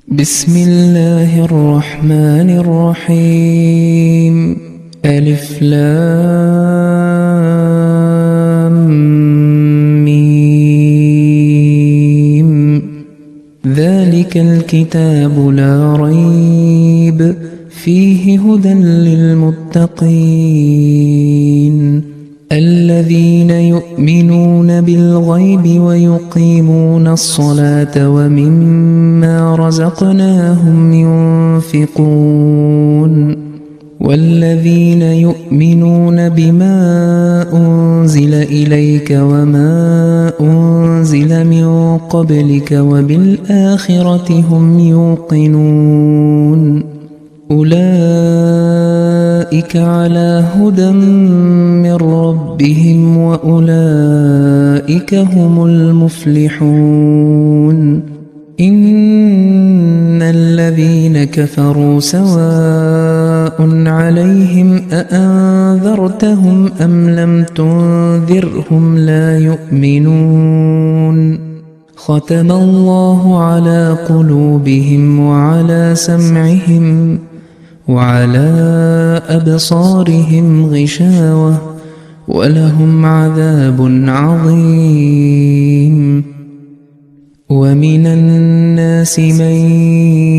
بسم الله الرحمن الرحيم. ألف لام ميم. ذلك الكتاب لا ريب فيه هدى للمتقين الذين يؤمنون بالغيب ويقيمون الصلاة ومما رزقناهم ينفقون والذين يؤمنون بما أنزل إليك وما أنزل من قبلك وبالآخرة هم يوقنون أولئك على هدى من ربهم وأولئك هم المفلحون. إن الذين كفروا سواء عليهم أأنذرتهم أم لم تنذرهم لا يؤمنون. ختم الله على قلوبهم وعلى سمعهم وعلى أبصارهم غشاوة ولهم عذاب عظيم. ومن الناس من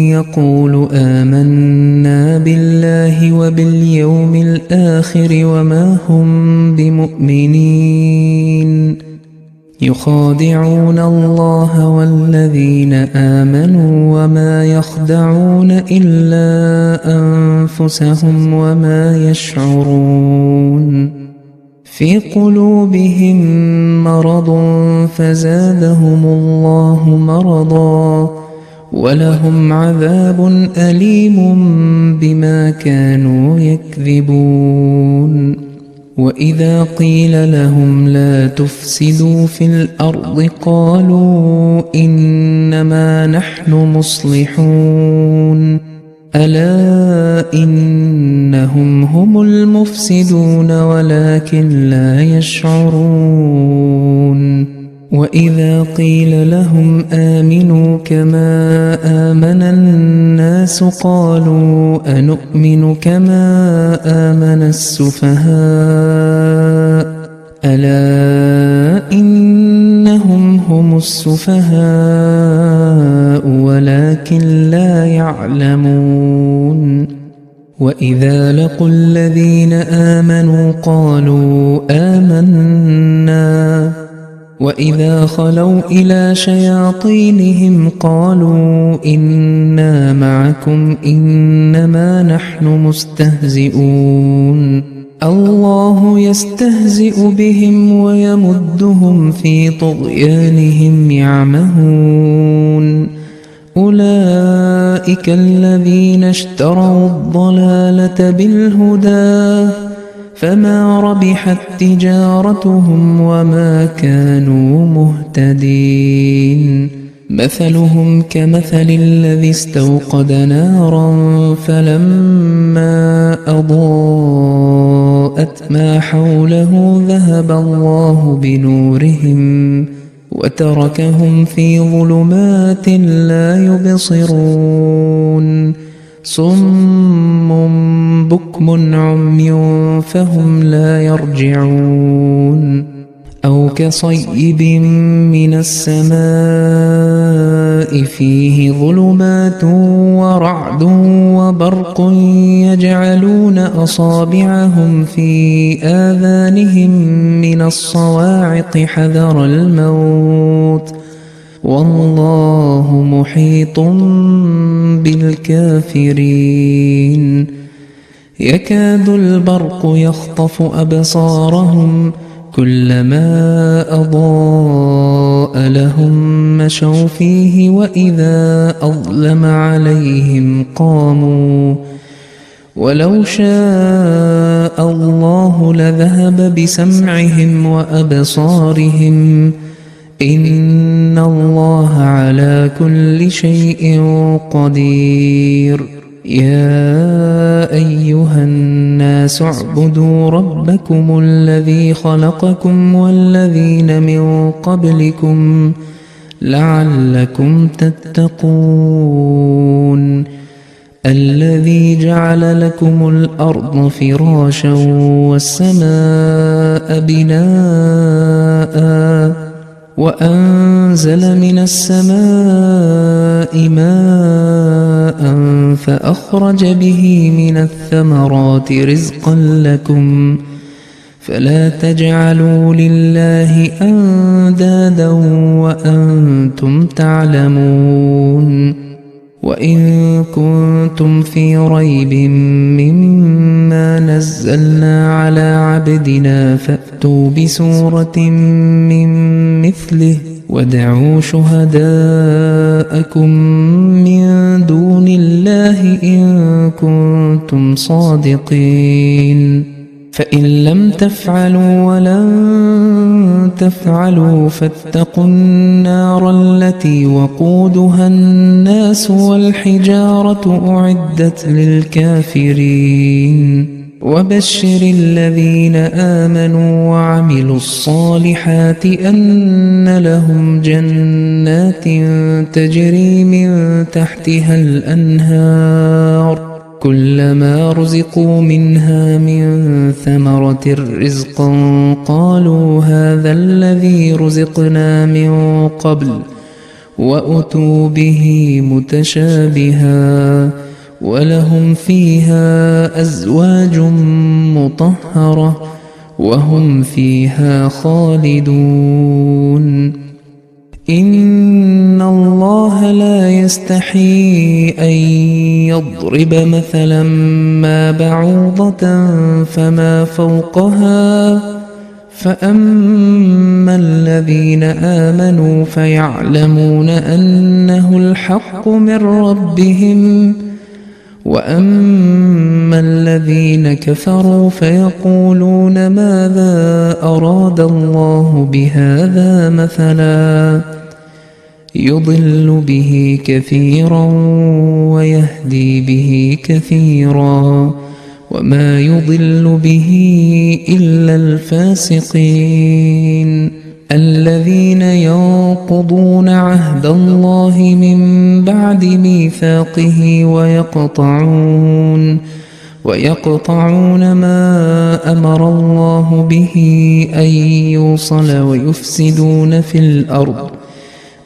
يقول آمنا بالله وباليوم الآخر وما هم بمؤمنين يخادعون الله والذين آمنوا وما يخدعون إلا أنفسهم وما يشعرون. في قلوبهم مرض فزادهم الله مرضا ولهم عذاب أليم بما كانوا يكذبون. وإذا قيل لهم لا تفسدوا في الأرض قالوا إنما نحن مصلحون ألا إنهم هم المفسدون ولكن لا يشعرون. وإذا قيل لهم آمنوا كما آمن الناس قالوا أنؤمن كما آمن السفهاء ألا إنهم هم السفهاء ولكن لا يعلمون. وإذا لقوا الذين آمنوا قالوا آمنا وإذا خلوا إلى شياطينهم قالوا إنا معكم إنما نحن مستهزئون. الله يستهزئ بهم ويمدهم في طغيانهم يعمهون. أولئك الذين اشتروا الضلالة بالهدى فما ربحت تجارتهم وما كانوا مهتدين. مثلهم كمثل الذي استوقد نارا فلما أضاءت ما حوله ذهب الله بنورهم وتركهم في ظلمات لا يبصرون. صم بكم عمي فهم لا يرجعون. أو كصيب من السماء فيه ظلمات ورعد وبرق يجعلون أصابعهم في آذانهم من الصواعق حذر الموت والله محيط بالكافرين. يكاد البرق يخطف أبصارهم كلما أضاء لهم مشوا فيه وإذا أظلم عليهم قاموا ولو شاء الله لذهب بسمعهم وأبصارهم إن الله على كل شيء قدير. يا أيها الناس اعبدوا ربكم الذي خلقكم والذين من قبلكم لعلكم تتقون الذي جعل لكم الأرض فراشا والسماء بناء وأنزل من السماء ماء فأخرج به من الثمرات رزقا لكم فلا تجعلوا لله أندادا وأنتم تعلمون وإن كنتم في ريب مما نزلنا على عبدنا فأتوا بسورة من مثله وادعوا شهداءكم من دون الله إن كنتم صادقين فإن لم تفعلوا ولن تفعلوا فاتقوا النار التي وقودها الناس والحجارة أعدت للكافرين وبشر الذين آمنوا وعملوا الصالحات أن لهم جنات تجري من تحتها الأنهار كلما رزقوا منها من ثمرة رزقا قالوا هذا الذي رزقنا من قبل وأتوا به متشابها ولهم فيها أزواج مطهرة وهم فيها خالدون إن الله لا يستحيي أن يضرب مثلا ما بعوضة فما فوقها فأما الذين آمنوا فيعلمون أنه الحق من ربهم وأما الذين كفروا فيقولون ماذا أراد الله بهذا مثلا يضل به كثيرا ويهدي به كثيرا وما يضل به إلا الفاسقين الذين ينقضون عهد الله من بعد ميثاقه ويقطعون ما أمر الله به أن يوصل ويفسدون في الأرض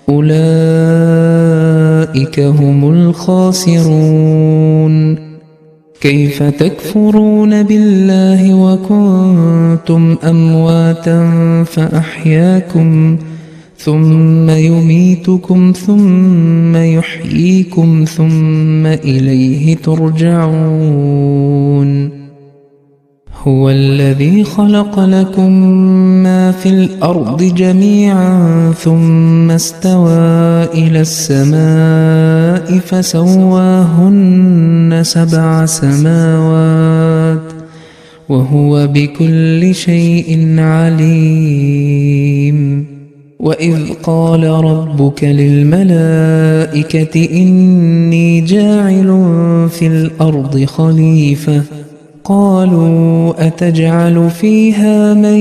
أولئك هم الخاسرون كيف تكفرون بالله وكنتم أمواتا فأحياكم ثم يميتكم ثم يحييكم ثم إليه ترجعون هو الذي خلق لكم ما في الأرض جميعا ثم استوى إلى السماء فسواهن 7 سماوات وهو بكل شيء عليم وإذ قال ربك للملائكة إني جاعل في الأرض خليفة قالوا أتجعل فيها من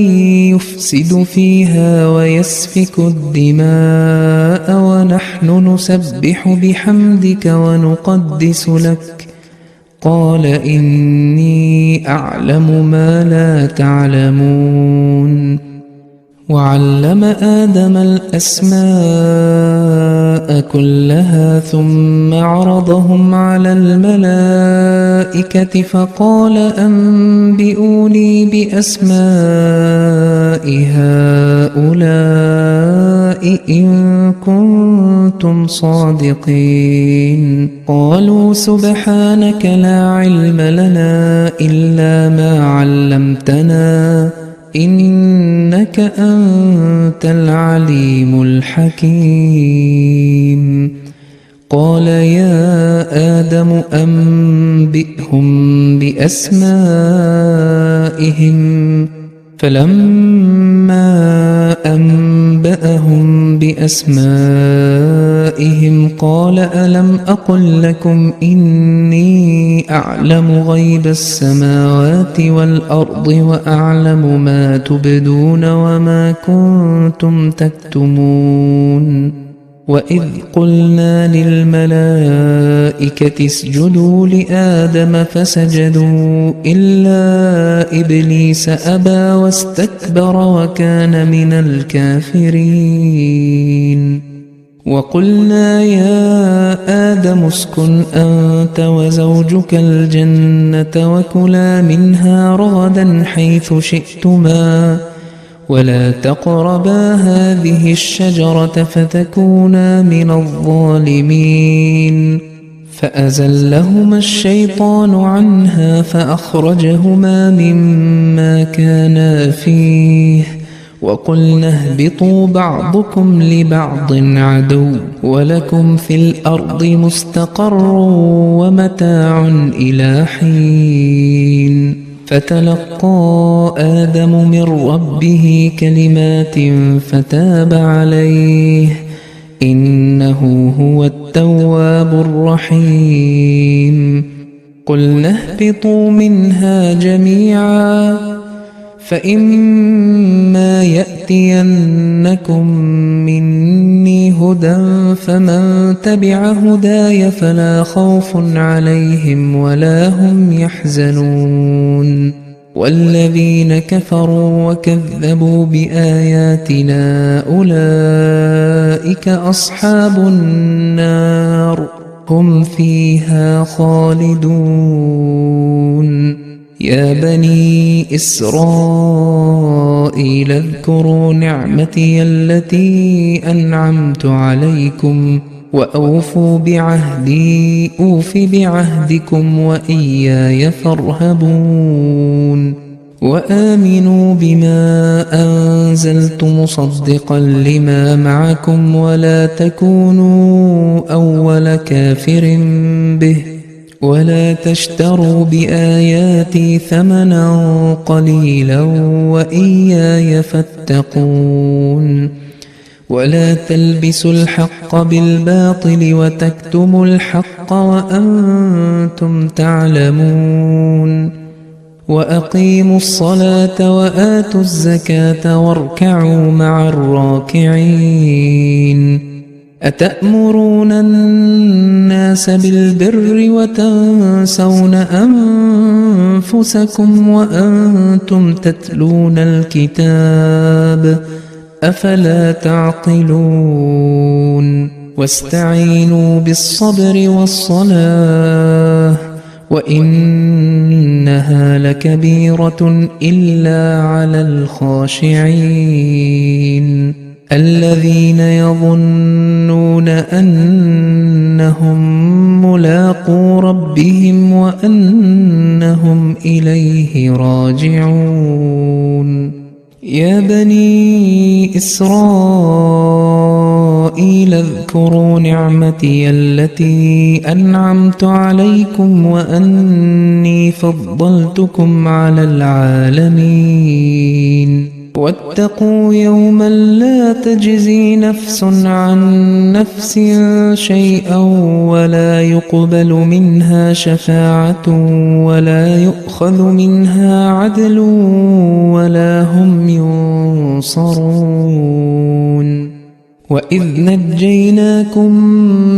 يفسد فيها ويسفك الدماء ونحن نسبح بحمدك ونقدس لك قال إني أعلم ما لا تعلمون وعلم آدم الأسماء كلها ثم عرضهم على الملائكة فقال أنبئوني بأسماء هؤلاء إن كنتم صادقين قالوا سبحانك لا علم لنا إلا ما علمتنا إنك أنت العليم الحكيم قال يا آدم أنبئهم بأسمائهم فلما أنبأهم بأسمائهم قال ألم أقل لكم إني أعلم غيب السماوات والأرض وأعلم ما تبدون وما كنتم تكتمون وإذ قلنا للملائكة اسجدوا لآدم فسجدوا إلا إبليس أبى واستكبر وكان من الكافرين وقلنا يا آدم اسكن أنت وزوجك الجنة وكلا منها رغدا حيث شئتما ولا تقربا هذه الشجرة فتكونا من الظالمين فأزلهما الشيطان عنها فأخرجهما مما كانا فيه وقلنا اهبطوا بعضكم لبعض عدو ولكم في الأرض مستقر ومتاع إلى حين فتلقى آدم من ربه كلمات فتاب عليه إنه هو التواب الرحيم قلنا اهبطوا منها جميعا فإما يأتينكم مني هدى فمن تبع هداي فلا خوف عليهم ولا هم يحزنون والذين كفروا وكذبوا بآياتنا أولئك أصحاب النار هم فيها خالدون يا بني إسرائيل اذكروا نعمتي التي أنعمت عليكم وأوفوا بعهدي أوف بعهدكم وإياي فارهبون وآمنوا بما أنزلت مصدقا لما معكم ولا تكونوا أول كافر به ولا تشتروا بآياتي ثمنا قليلا وإياي فاتقون ولا تلبسوا الحق بالباطل وتكتموا الحق وأنتم تعلمون وأقيموا الصلاة وآتوا الزكاة واركعوا مع الراكعين أتأمرون الناس بالبر وتنسون أنفسكم وأنتم تتلون الكتاب أفلا تعقلون واستعينوا بالصبر والصلاة وإنها لكبيرة إلا على الخاشعين الذين يظنون أنهم ملاقو ربهم وأنهم إليه راجعون يا بني إسرائيل اذكروا نعمتي التي أنعمت عليكم وأني فضلتكم على العالمين واتقوا يوما لا تجزي نفس عن نفس شيئا ولا يقبل منها شفاعة ولا يؤخذ منها عدل ولا هم ينصرون وإذ نجيناكم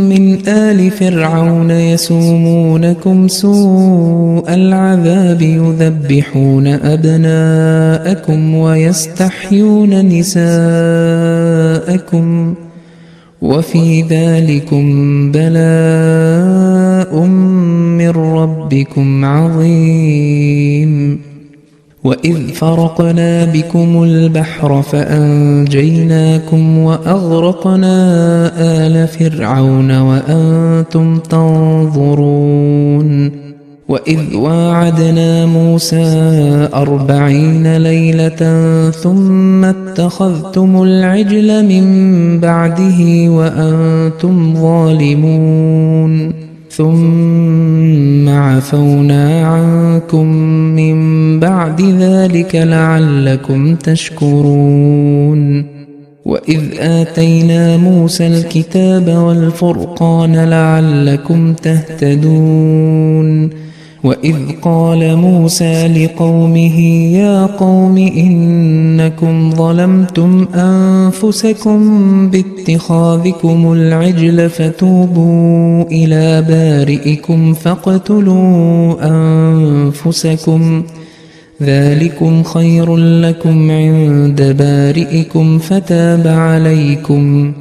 من آل فرعون يسومونكم سوء العذاب يذبحون أبناءكم ويستحيون نساءكم وفي ذلكم بلاء من ربكم عظيم وإذ فرقنا بكم البحر فأنجيناكم وأغرقنا آل فرعون وأنتم تنظرون وإذ واعدنا موسى 40 ليلة ثم اتخذتم العجل من بعده وأنتم ظالمون ثم عفونا عنكم من بعد ذلك لعلكم تشكرون وإذ آتينا موسى الكتاب والفرقان لعلكم تهتدون وإذ قال موسى لقومه يا قوم إنكم ظلمتم أنفسكم باتخاذكم العجل فتوبوا إلى بارئكم فاقتلوا أنفسكم ذلكم خير لكم عند بارئكم فتاب عليكم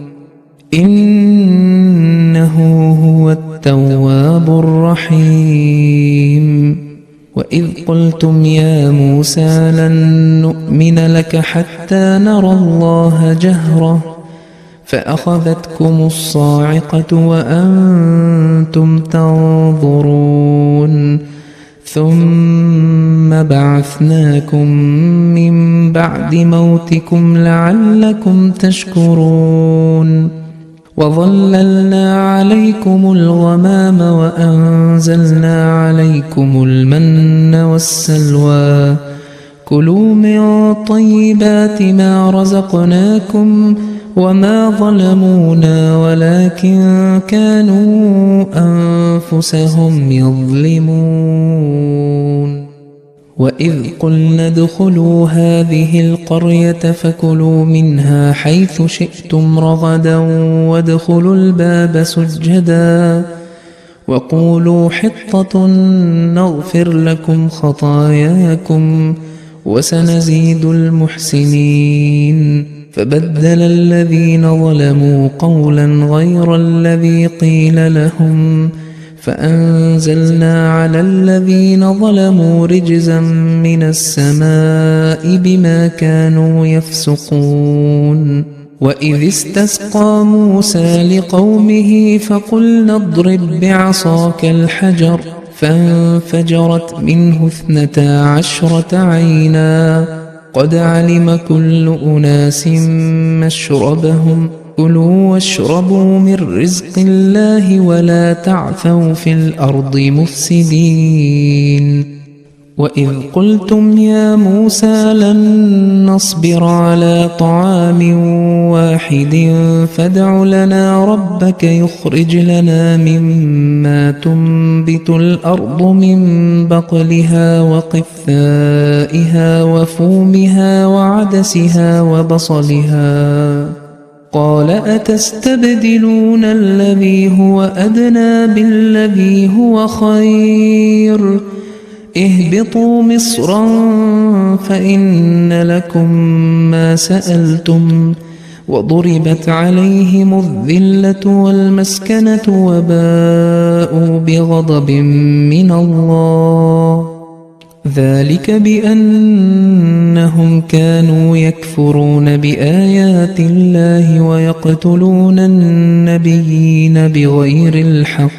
إنه هو التواب الرحيم وإذ قلتم يا موسى لن نؤمن لك حتى نرى الله جهرة فأخذتكم الصاعقة وأنتم تنظرون ثم بعثناكم من بعد موتكم لعلكم تشكرون وظللنا عليكم الغمام وأنزلنا عليكم المن والسلوى كلوا من طيبات ما رزقناكم وما ظلمونا ولكن كانوا أنفسهم يظلمون وإذ قلنا ادخلوا هذه القرية فكلوا منها حيث شئتم رغدا وادخلوا الباب سجدا وقولوا حطة نغفر لكم خطاياكم وسنزيد المحسنين فبدل الذين ظلموا قولا غير الذي قيل لهم فأنزلنا على الذين ظلموا رجزا من السماء بما كانوا يفسقون وإذ استسقى موسى لقومه فقلنا اضرب بعصاك الحجر فانفجرت منه 12 عينا قد علم كل أناس مشربهم كلوا واشربوا من رزق الله ولا تعثوا في الأرض مفسدين وإذ قلتم يا موسى لن نصبر على طعام واحد فادع لنا ربك يخرج لنا مما تنبت الأرض من بقلها وقثائها وفومها وعدسها وبصلها قال أتستبدلون الذي هو أدنى بالذي هو خير اهبطوا مصرا فإن لكم ما سألتم وضربت عليهم الذلة والمسكنة وباءوا بغضب من الله ذلك بأنهم كانوا يكفرون بآيات الله ويقتلون النبيين بغير الحق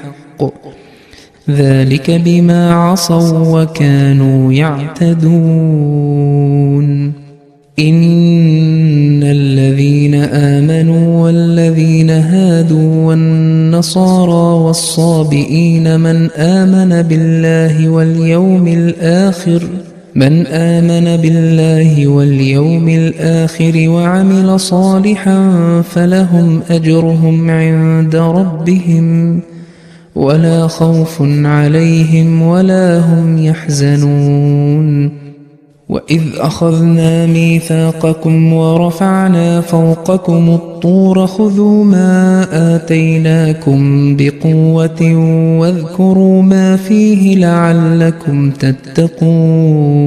ذلك بما عصوا وكانوا يعتدون إن الذين آمنوا والذين هادوا والنصارى والصابئين من آمن بالله واليوم الآخر وعمل صالحا فلهم أجرهم عند ربهم ولا خوف عليهم ولا هم يحزنون وإذ أخذنا ميثاقكم ورفعنا فوقكم الطور خذوا ما آتيناكم بقوة واذكروا ما فيه لعلكم تتقون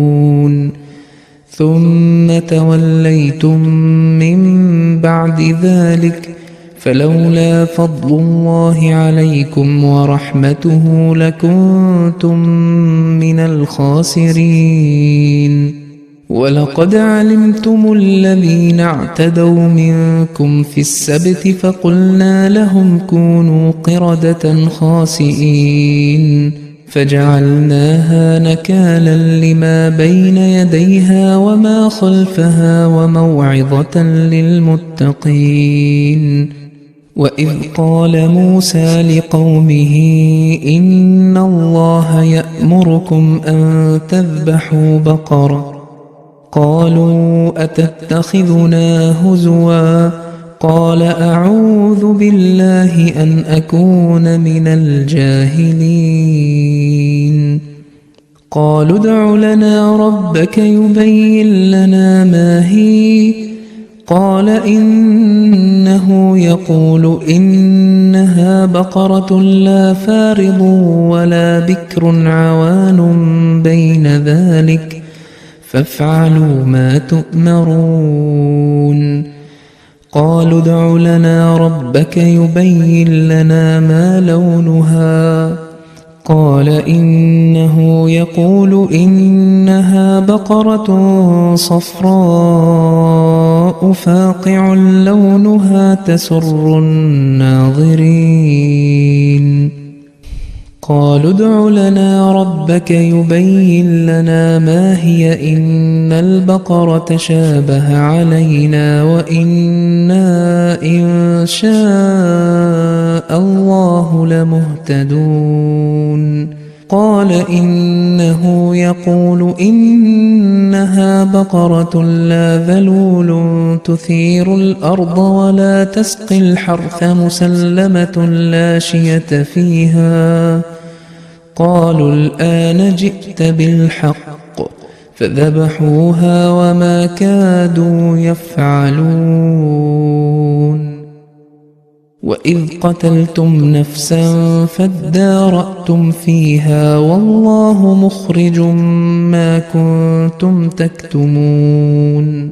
ثم توليتم من بعد ذلك فلولا فضل الله عليكم ورحمته لكنتم من الخاسرين ولقد علمتم الذين اعتدوا منكم في السبت فقلنا لهم كونوا قردة خاسئين فجعلناها نكالا لما بين يديها وما خلفها وموعظة للمتقين وإذ قال موسى لقومه إن الله يأمركم أن تذبحوا بقرة قالوا أتتخذنا هزوا قال أعوذ بالله أن أكون من الجاهلين قالوا ادع لنا ربك يبين لنا ما هي قال إنه يقول إنها بقرة لا فارض ولا بكر عوان بين ذلك فافعلوا ما تؤمرون قالوا ادع لنا ربك يبين لنا ما لونها قال إنه يقول إنها بقرة صفراء فاقع لونها تسر الناظرين قالوا ادع لنا ربك يبين لنا ما هي إن البقرة شابه علينا وإنا إن شاء الله لمهتدون قال إنه يقول إنها بقرة لا ذلول تثير الأرض ولا تسقي الحرث مسلمة لا شية فيها قالوا الآن جئت بالحق فذبحوها وما كادوا يفعلون وإذ قتلتم نفسا فادارأتم فيها والله مخرج ما كنتم تكتمون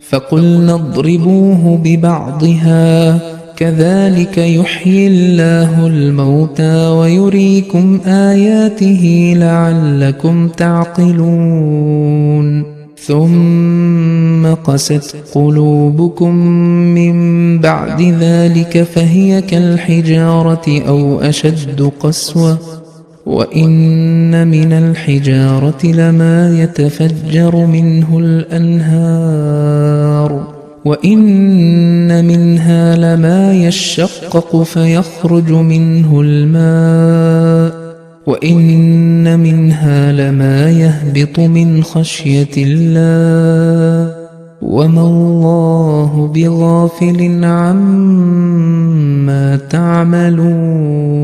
فقلنا اضربوه ببعضها كذلك يحيي الله الموتى ويريكم آياته لعلكم تعقلون ثم قست قلوبكم من بعد ذلك فهي كالحجارة أو أشد قسوة وإن من الحجارة لما يتفجر منه الأنهار وإن منها لما يشقق فيخرج منه الماء وإن منها لما يهبط من خشية الله وما الله بغافل عما تعملون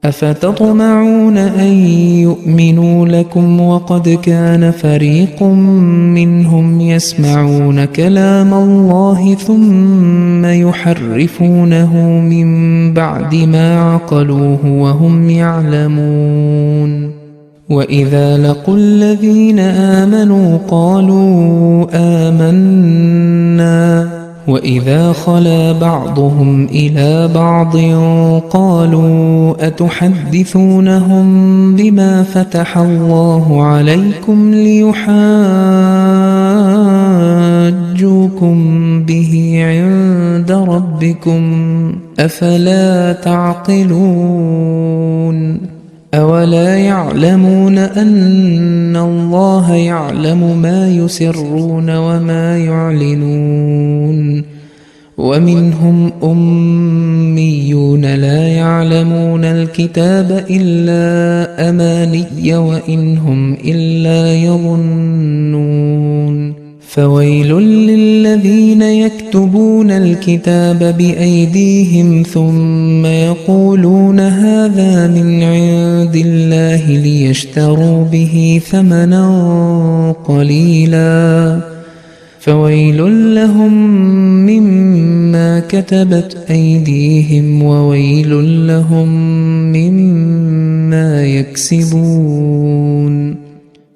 أفتطمعون أن يؤمنوا لكم وقد كان فريق منهم يسمعون كلام الله ثم يحرفونه من بعد ما عقلوه وهم يعلمون وإذا لقوا الذين آمنوا قالوا آمنا وإذا خلا بعضهم إلى بعض قالوا أتحدثونهم بما فتح الله عليكم ليحاجوكم به عند ربكم أفلا تعقلون أولا يعلمون أن الله يعلم ما يسرون وما يعلنون ومنهم أميون لا يعلمون الكتاب إلا أماني وإن هم إلا يظنون فويل للذين يكتبون الكتاب بأيديهم ثم يقولون هذا من عند الله ليشتروا به ثمنا قليلا فويل لهم مما كتبت أيديهم وويل لهم مما يكسبون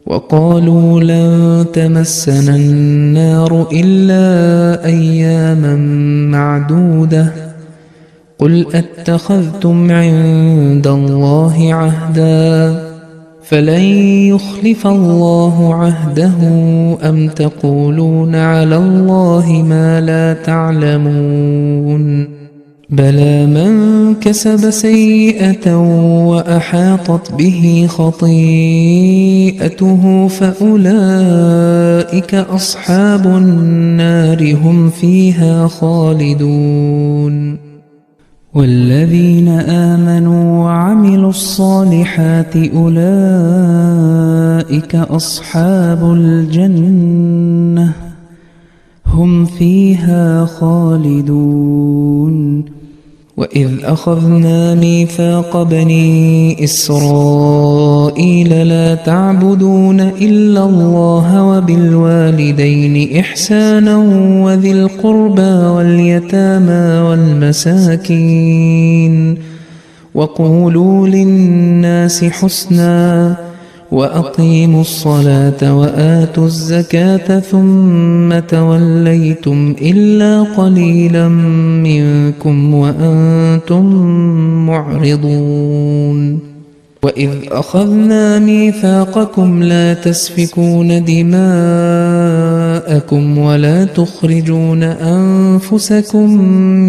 وقالوا لن تمسنا النار إلا أياما معدودة قل أتخذتم عند الله عهدا فلن يخلف الله عهده أم تقولون على الله ما لا تعلمون بلى من كسب سيئة وأحاطت به خطيئته فأولئك أصحاب النار هم فيها خالدون والذين آمنوا وعملوا الصالحات أولئك أصحاب الجنة هم فيها خالدون وإذ أخذنا ميثاق بني إسرائيل لا تعبدون إلا الله وبالوالدين إحسانا وذي القربى واليتامى والمساكين وقولوا للناس حسنا وأقيموا الصلاة وآتوا الزكاة ثم توليتم إلا قليلا منكم وأنتم معرضون وإذ أخذنا ميثاقكم لا تسفكون دماءكم ولا تخرجون أنفسكم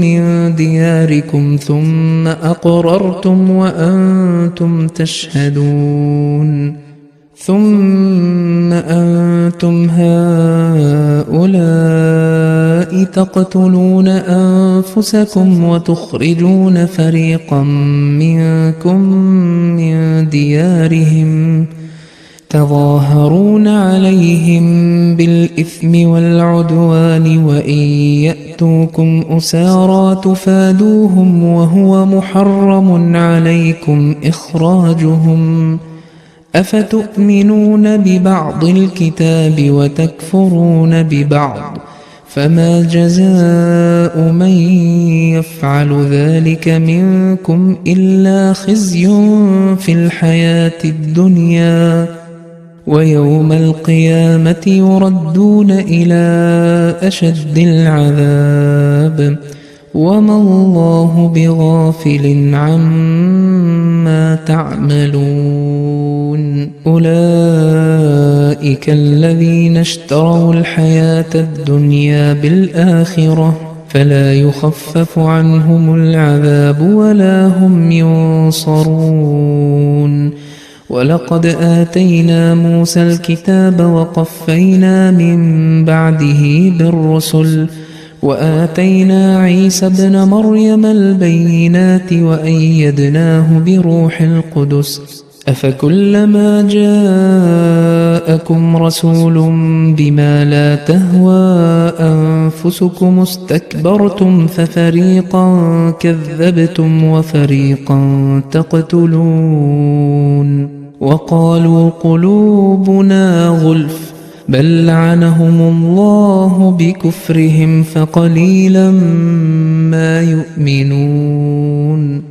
من دياركم ثم أقررتم وأنتم تشهدون ثم أنتم هؤلاء تقتلون أنفسكم وتخرجون فريقا منكم من ديارهم تظاهرون عليهم بالإثم والعدوان وإن يأتوكم أسارى تفادوهم وهو محرم عليكم إخراجهم أفتؤمنون ببعض الكتاب وتكفرون ببعض فما جزاء من يفعل ذلك منكم إلا خزي في الحياة الدنيا ويوم القيامة يردون إلى أشد العذاب وما الله بغافل عما تعملون أولئك الذين اشتروا الحياة الدنيا بالآخرة فلا يخفف عنهم العذاب ولا هم ينصرون ولقد آتينا موسى الكتاب وقفينا من بعده بالرسل وآتينا عيسى ابن مريم البينات وأيدناه بروح القدس أفكلما جاءكم رسول بما لا تهوى أنفسكم استكبرتم ففريقا كذبتم وفريقا تقتلون وقالوا قلوبنا غلف بل لعنهم الله بكفرهم فقليلا ما يؤمنون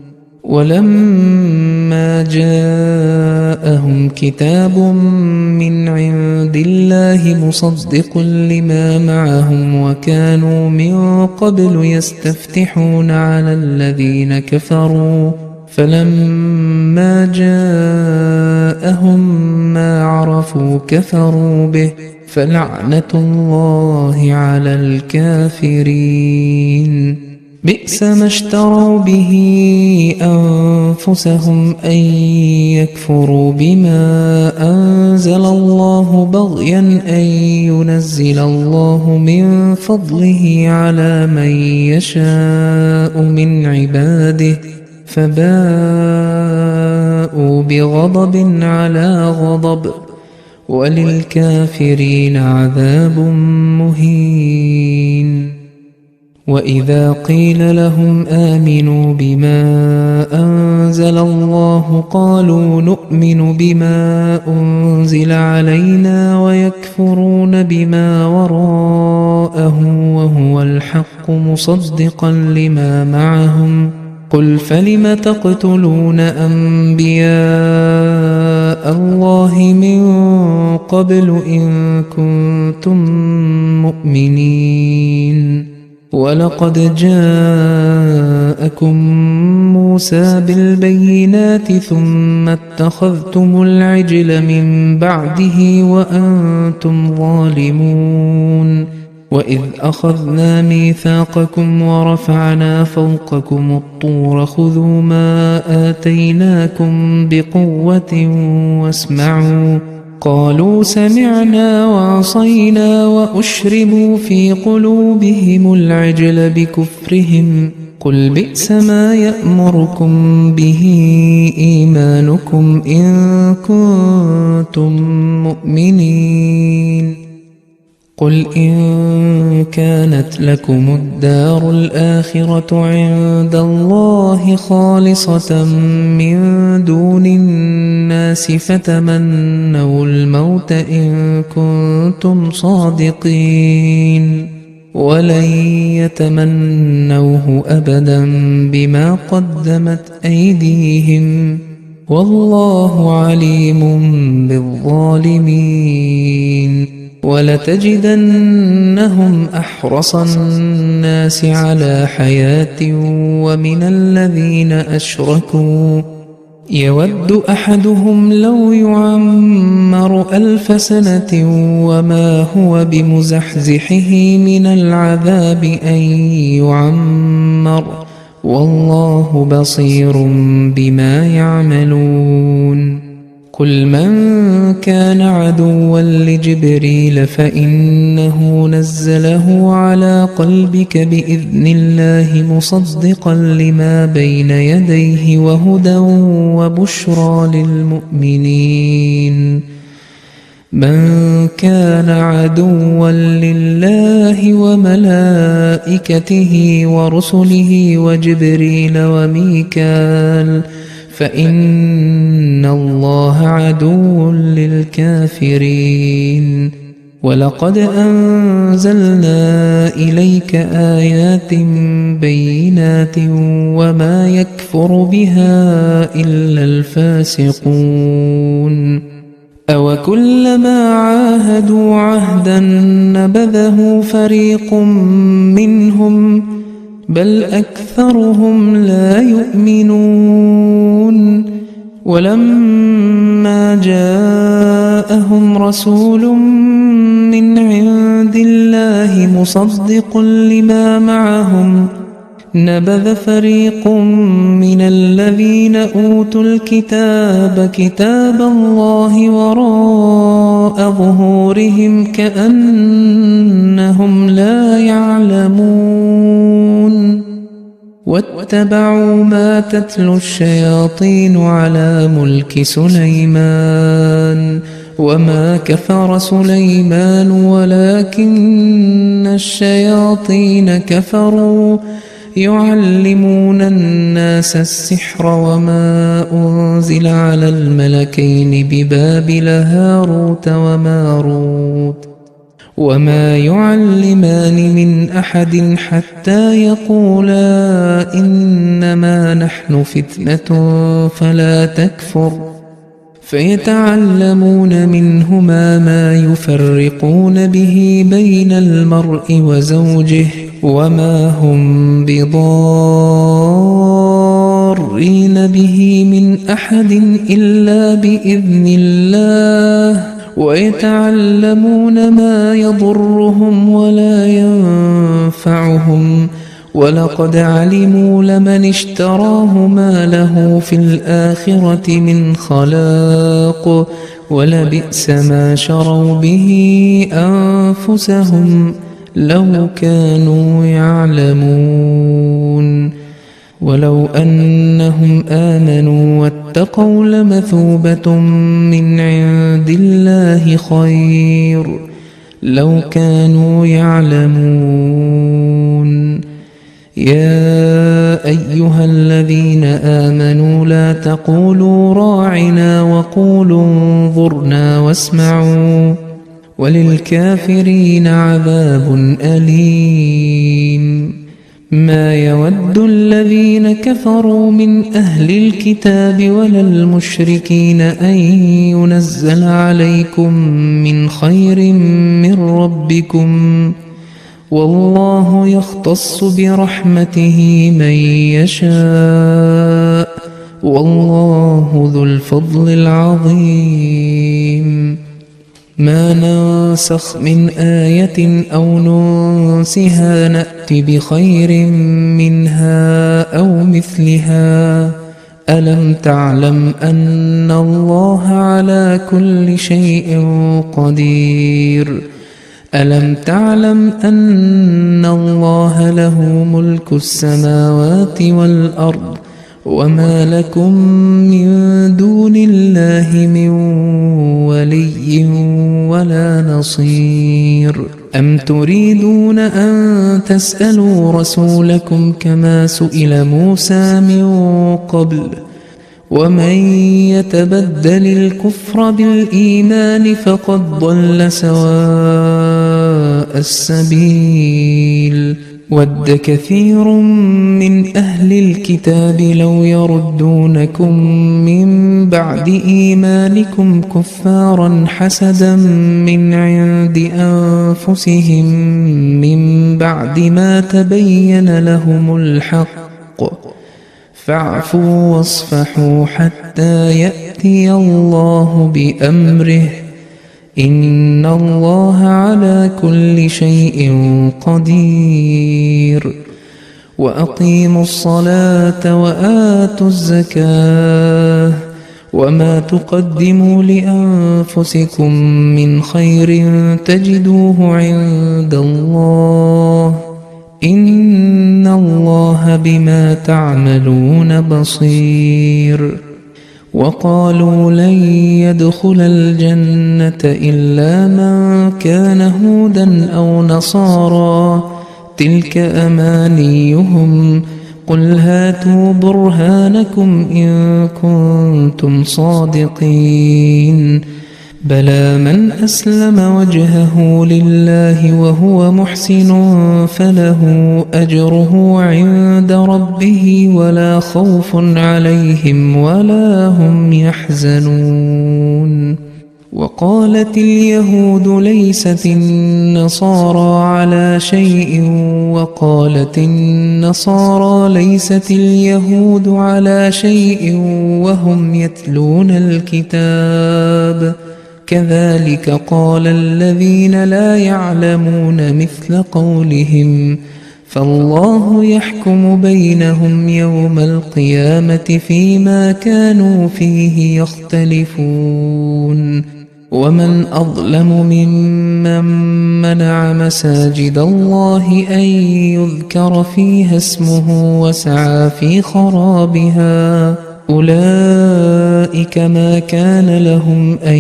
ولما جاءهم كتاب من عند الله مصدق لما معهم وكانوا من قبل يستفتحون على الذين كفروا فلما جاءهم ما عرفوا كفروا به فلعنة الله على الكافرين بئس ما اشتروا به أنفسهم أن يكفروا بما أنزل الله بغيا أن ينزل الله من فضله على من يشاء من عباده فباءوا بغضب على غضب وللكافرين عذاب مهين وإذا قيل لهم آمنوا بما أنزل الله قالوا نؤمن بما أنزل علينا ويكفرون بما وراءه وهو الحق مصدقا لما معهم قل فلم تقتلون أنبياء الله من قبل إن كنتم مؤمنين ولقد جاءكم موسى بالبينات ثم اتخذتم العجل من بعده وأنتم ظالمون وإذ أخذنا ميثاقكم ورفعنا فوقكم الطور خذوا ما آتيناكم بقوة واسمعوا قالوا سمعنا وعصينا وأشربوا في قلوبهم العجل بكفرهم قل بئس ما يأمركم به إيمانكم إن كنتم مؤمنين قل إن كانت لكم الدار الآخرة عند الله خالصة من دون الناس فتمنوا الموت إن كنتم صادقين ولن يتمنوه أبدا بما قدمت أيديهم والله عليم بالظالمين. ولتجدنهم أحرص الناس على حياة ومن الذين أشركوا يود أحدهم لو يعمر 1000 سنة وما هو بمزحزحه من العذاب أن يعمر والله بصير بما يعملون. قل من كان عدوا لجبريل فإنه نزله على قلبك بإذن الله مصدقا لما بين يديه وهدى وبشرى للمؤمنين. من كان عدوا لله وملائكته ورسله وجبريل وميكال فإن الله عدو للكافرين. ولقد أنزلنا إليك آيات بينات وما يكفر بها إلا الفاسقون. أوكلما عاهدوا عهدا نبذه فريق منهم بل أكثرهم لا يؤمنون. ولما جاءهم رسول من عند الله مصدق لما معهم نبذ فريق من الذين أوتوا الكتاب كتاب الله وراء ظهورهم كأنهم لا يعلمون. واتبعوا ما تتلو الشياطين على ملك سليمان وما كفر سليمان ولكن الشياطين كفروا يعلمون الناس السحر وما أنزل على الملكين ببابل هاروت وماروت وما يعلمان من أحد حتى يقولا إنما نحن فتنة فلا تكفر فيتعلمون منهما ما يفرقون به بين المرء وزوجه وما هم بضارين به من أحد إلا بإذن الله ويتعلمون ما يضرهم ولا ينفعهم ولقد علموا لمن اشتراه ما له في الآخرة من خلاق ولبئس ما شروا به أنفسهم لو كانوا يعلمون. ولو أنهم آمنوا واتقوا لمثوبة من عند الله خير لو كانوا يعلمون. يا أيها الذين آمنوا لا تقولوا راعنا وقولوا انظرنا واسمعوا وللكافرين عذاب أليم. ما يود الذين كفروا من أهل الكتاب ولا المشركين أن ينزل عليكم من خير من ربكم والله يختص برحمته من يشاء والله ذو الفضل العظيم. ما ننسخ من آية أو ننسها نأت بخير منها أو مثلها ألم تعلم أن الله على كل شيء قدير ألم تعلم أن الله له ملك السماوات والأرض وما لكم من دون الله من ولي ولا نصير أم تريدون أن تسألوا رسولكم كما سئل موسى من قبل ومن يتبدل الكفر بالإيمان فقد ضل سواء السبيل ود كثير من أهل الكتاب لو يردونكم من بعد إيمانكم كفارا حسدا من عند أنفسهم من بعد ما تبين لهم الحق فاعفوا واصفحوا حتى يأتي الله بأمره إن الله على كل شيء قدير وأقيموا الصلاة وآتوا الزكاة وما تقدموا لأنفسكم من خير تجدوه عند الله إن الله بما تعملون بصير وقالوا لن يدخل الجنة إلا من كان هودا أو نصارى تلك أمانيهم قل هاتوا برهانكم إن كنتم صادقين بلى من أسلم وجهه لله وهو محسن فله أجره عند ربه ولا خوف عليهم ولا هم يحزنون وقالت اليهود ليست النصارى على شيء وقالت النصارى ليست اليهود على شيء وهم يتلون الكتاب كذلك قال الذين لا يعلمون مثل قولهم فالله يحكم بينهم يوم القيامة فيما كانوا فيه يختلفون ومن أظلم ممن منع مساجد الله أن يذكر فيها اسمه وسعى في خرابها أولئك ما كان لهم أن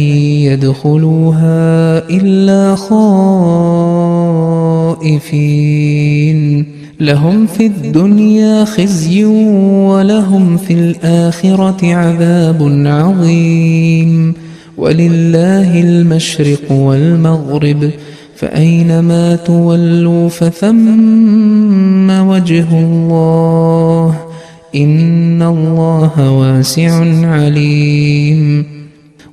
يدخلوها إلا خائفين لهم في الدنيا خزي ولهم في الآخرة عذاب عظيم ولله المشرق والمغرب فأينما تولوا فثم وجه الله إن الله واسع عليم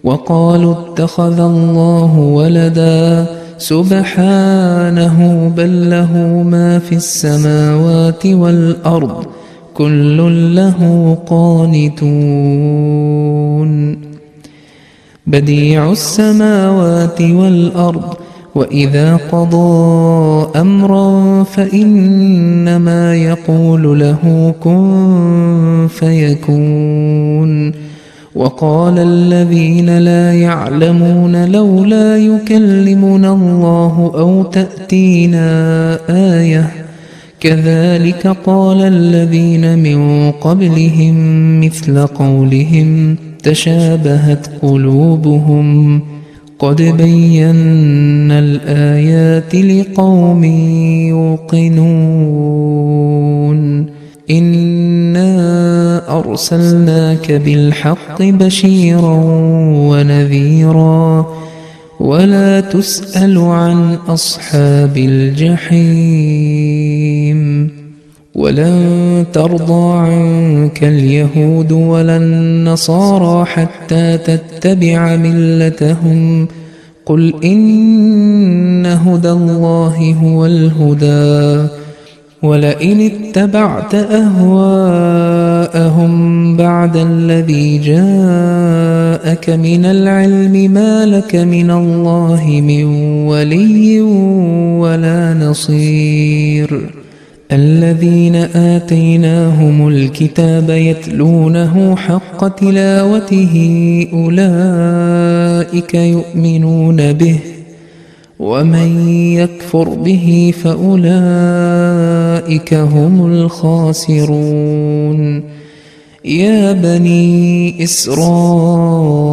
وقالوا اتخذ الله ولدا سبحانه بل له ما في السماوات والأرض كل له قانتون بديع السماوات والأرض وإذا قضى أمرا فإنما يقول له كن فيكون وقال الذين لا يعلمون لولا يكلمنا الله أو تأتينا آية كذلك قال الذين من قبلهم مثل قولهم تشابهت قلوبهم قد بينا الآيات لقوم يوقنون إنا أرسلناك بالحق بشيرا ونذيرا ولا تسأل عن أصحاب الجحيم ولن ترضى عنك اليهود ولا النصارى حتى تتبع ملتهم قل إن هدى الله هو الهدى ولئن اتبعت أهواءهم بعد الذي جاءك من العلم ما لك من الله من ولي ولا نصير الذين آتيناهم الكتاب يتلونه حق تلاوته أولئك يؤمنون به ومن يكفر به فأولئك هم الخاسرون يا بني إسرائيل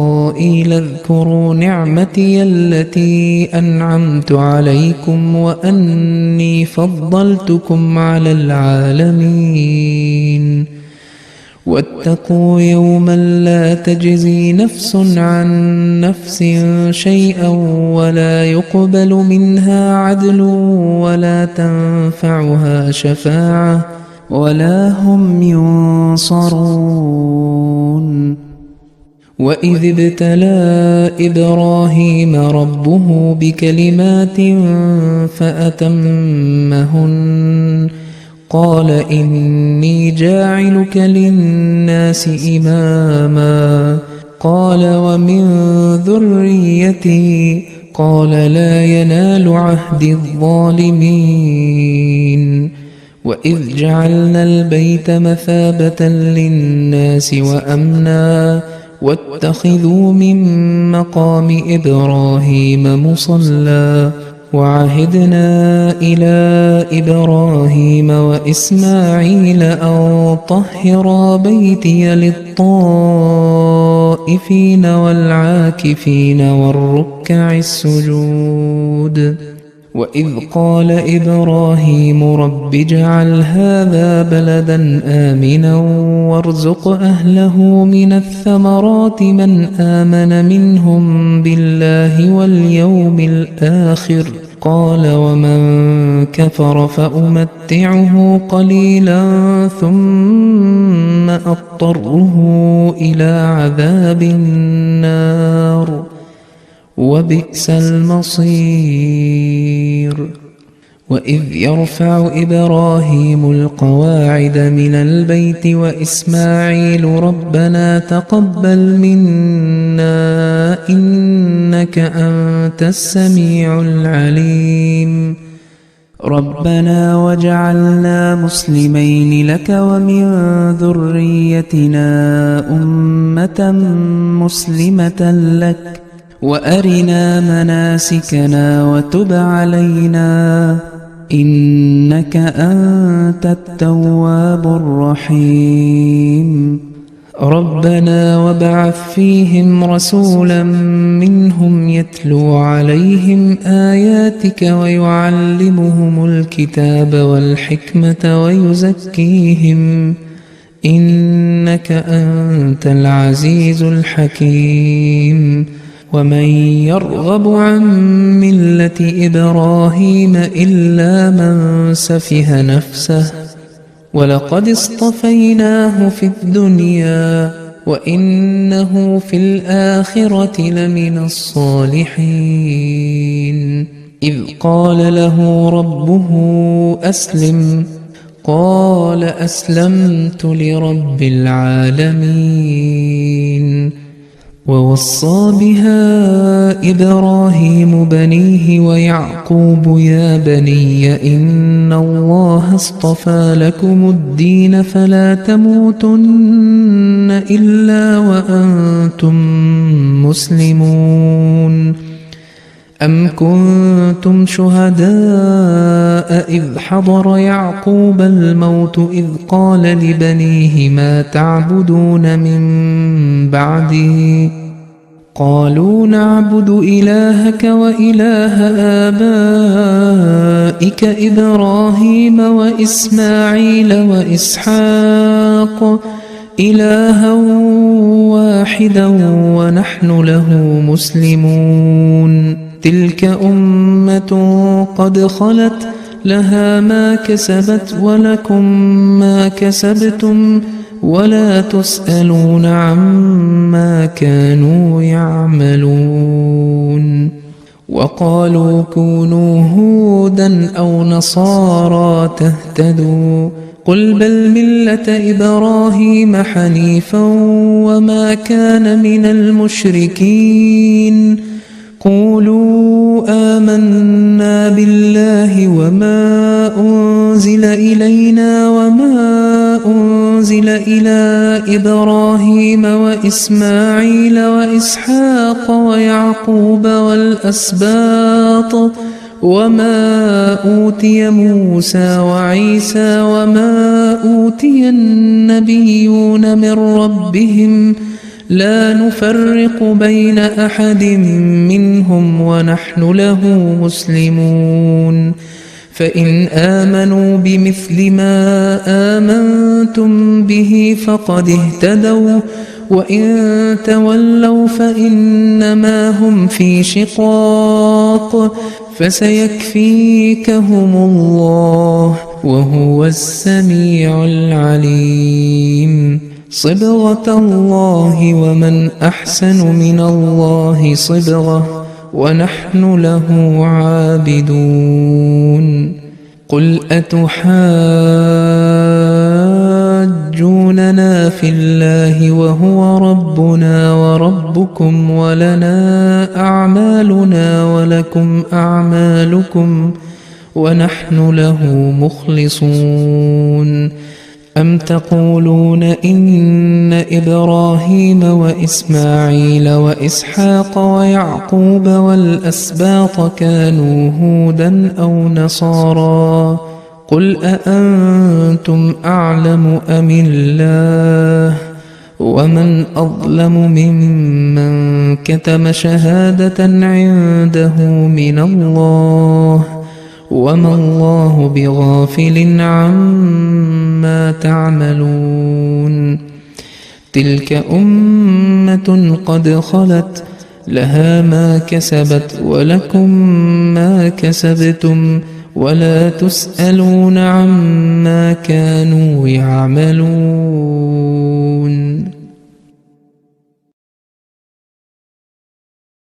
اذكروا نعمتي التي أنعمت عليكم وأني فضلتكم على العالمين واتقوا يوما لا تجزي نفس عن نفس شيئا ولا يقبل منها عدل ولا تنفعها شفاعة ولا هم ينصرون وإذ ابتلى إبراهيم ربه بكلمات فأتمهن قال إني جاعلك للناس إماما قال ومن ذريتي قال لا ينال عهد الظالمين وإذ جعلنا البيت مثابة للناس وأمنا واتخذوا من مقام إبراهيم مصلى وعهدنا إلى إبراهيم وإسماعيل أن طهرا بيتي للطائفين والعاكفين والركع السجود وإذ قال إبراهيم رب اجعل هذا بلدا آمنا وارزق أهله من الثمرات من آمن منهم بالله واليوم الآخر قال ومن كفر فأمتعه قليلا ثم أضطره إلى عذاب النار وبئس المصير وإذ يرفع إبراهيم القواعد من البيت وإسماعيل ربنا تقبل منا إنك أنت السميع العليم ربنا وجعلنا مسلمين لك ومن ذريتنا أمة مسلمة لك وأرنا مناسكنا وتب علينا إنك أنت التواب الرحيم ربنا وابعث فيهم رسولا منهم يتلو عليهم آياتك ويعلمهم الكتاب والحكمة ويزكيهم إنك أنت العزيز الحكيم ومن يرغب عن ملة إبراهيم إلا من سفه نفسه ولقد اصطفيناه في الدنيا وإنه في الآخرة لمن الصالحين إذ قال له ربه أسلم قال أسلمت لرب العالمين ووصى بها إبراهيم بنيه ويعقوب يا بني إن الله اصطفى لكم الدين فلا تموتن إلا وأنتم مسلمون أم كنتم شهداء إذ حضر يعقوب الموت إذ قال لبنيه ما تعبدون من بعدي قالوا نعبد إلهك وإله آبائك إبراهيم وإسماعيل وإسحاق إلها واحدا ونحن له مسلمون تلك أمة قد خلت لها ما كسبت ولكم ما كسبتم ولا تسألون عما كانوا يعملون وقالوا كونوا هودا أو نصارى تهتدوا قل بل ملة إبراهيم حنيفا وما كان من المشركين قولوا آمنا بالله وما أنزل إلينا وما أنزل إلى إبراهيم وإسماعيل وإسحاق ويعقوب والأسباط وما أوتي موسى وعيسى وما أوتي النبيون من ربهم لا نفرق بين أحد منهم ونحن له مسلمون فإن آمنوا بمثل ما آمنتم به فقد اهتدوا وإن تولوا فإنما هم في شقاق فسيكفيكهم الله وهو السميع العليم صبغة الله ومن أحسن من الله صبغة ونحن له عابدون قل أتحاجوننا في الله وهو ربنا وربكم ولنا أعمالنا ولكم أعمالكم ونحن له مخلصون أم تقولون إن إبراهيم وإسماعيل وإسحاق ويعقوب والأسباط كانوا هودا أو نصارى قل أأنتم أعلم أم الله ومن أظلم ممن كتم شهادة عنده من الله وما الله بغافل عما تعملون تلك أمة قد خلت لها ما كسبت ولكم ما كسبتم ولا تسألون عما كانوا يعملون